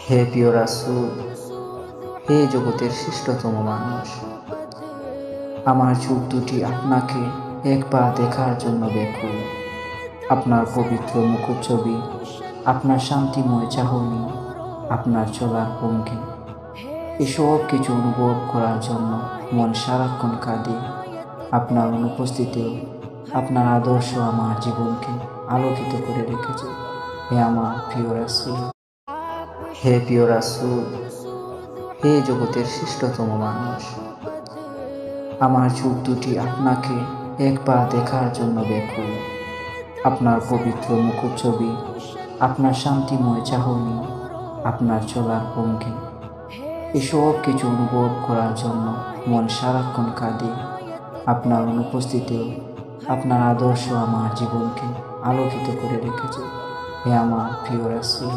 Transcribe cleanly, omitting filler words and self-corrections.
হে প্রিয় রাসূল, হে জগতের শ্রেষ্ঠতম মানুষ, আমার চোখ দুটি আপনাকে একবার দেখার জন্য ব্যাকুল। আপনার পবিত্র মুখচ্ছবি, আপনার শান্তিময় চাহনি, আপনার চলার ভঙ্গি, এসব কিছু অনুভব করার জন্য মন সারাক্ষণ কাঁদে। আপনার অনুপস্থিতিও আপনার আদর্শ আমার জীবনকে আলোকিত করে রেখেছে। হে আমার প্রিয় রাসূল, হে প্রিয় রাসূল, হে জগতের শ্রেষ্ঠতম মানুষ, আমার চোখ দুটি আপনাকে একবার দেখার জন্য ব্যাকুল। আপনার পবিত্র মুখচ্ছবি, আপনার শান্তিময় চাহনি, আপনার চলার ভঙ্গি, এসব কিছু অনুভব করার জন্য মন সারাক্ষণ কাঁদে। আপনার অনুপস্থিতিও আপনার আদর্শ আমার জীবনকে আলোকিত করে রেখেছে। হে আমার প্রিয় রাসূল।